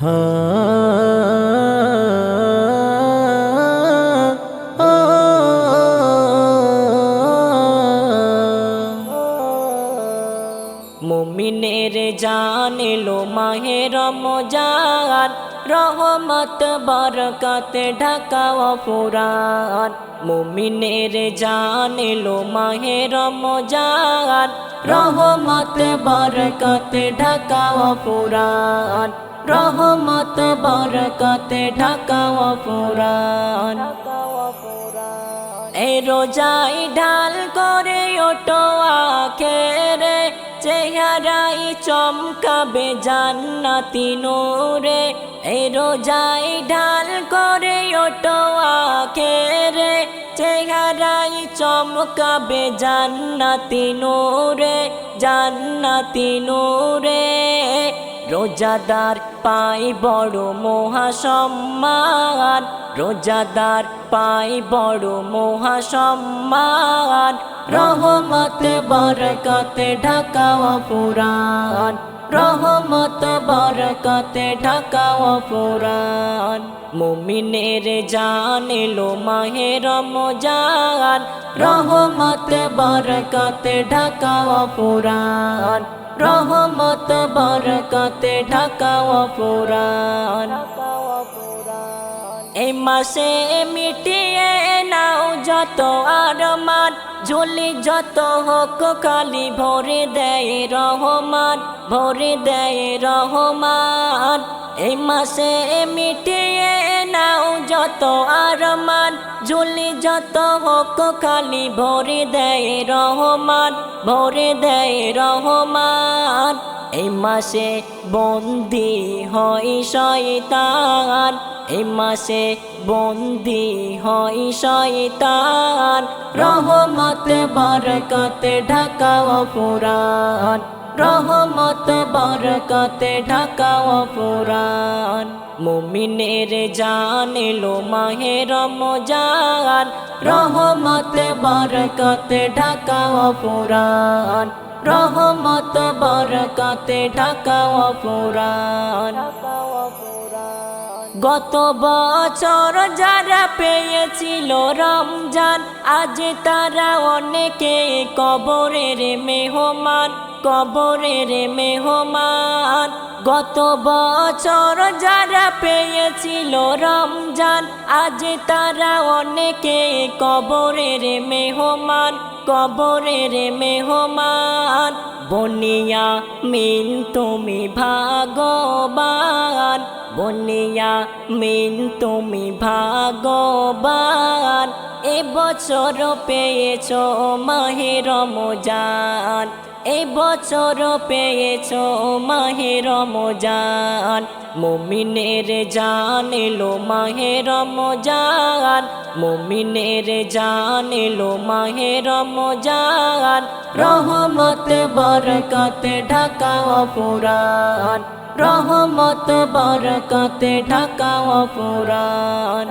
হা মুমিনের জান এলো মাহে রমজান, রহমত বরকত ঢাকা অফুরান। মুমিনের জান এলো মাহে রমজান, রহমত বরকত ঢাকা অফুরান। রহমত বরকত ঢাকা অফুরান। এই রোজাই ঢাল করে ওঠো আখেরে, চেহারাই চমকাবে জান্নাতি নূরে। এই রোজাই ঢাল করে ওঠো আখেরে, চেহারাই চমকাবে জান্নাতি নূরে, জান্নাতি নূরে। রোজাদার পাই বড় মহাসম্মান, রোজাদার পাই বড় মহাসম্মান। রহমত বরকত ঢাকা অফুরান, রহমত বরকত ঢাকা অফুরান। মুমিনের জান এলো মাহে রমজান, রহমত বরকত ঢাকা অফুরান। রহমত বরকত ঢাকা অফুরান। এই মাসে মিটিয়ে নাও যত আরমান, ঝুলি যত হোক খালি ভরে দেয় রহমান, ভরে দেয় রহমান। এই মাসে মিটিয়ে নাও যত আরমান, ঝুলি যত হোক খালি ভরে দেয় রহমান, ভরে দেয় রহমান। এই মাসে বন্দি হয় শয়তান, এই মাসে বন্দি হয় শয়তান। রহমত বরকত ঢাকা অফুরান, রহমত বরকত ঢাকা অফুরান। মুমিনের জান এলো মাহে রমজান, রহমত বরকত ঢাকা অফুরান। রহমত বরকত ঢাকা অফুরান। গত বছর যারা পেয়েছিল রমজান, আজ তারা অনেকে কবরের মেহমান, কবরের মেহমান। গত বছর যারা পেয়েছিল রমজান, আজ তারা অনেকে কবরের মেহমান, কবরের মেহমান। বনিয়া মিন তুমি ভাগবান, বনিয়া মিন তুমি ভাগবান। এবছর পেয়েছ মাহে রমজান, এবছর পেয়েছ মাহে রমজান। মুমিনের জান এলো মাহে রমজান, মুমিনের জান এলো মাহে রমজান। রহমত বরকত ঢাকা অফুরান, রহমত বরকত ঢাকা অফুরান।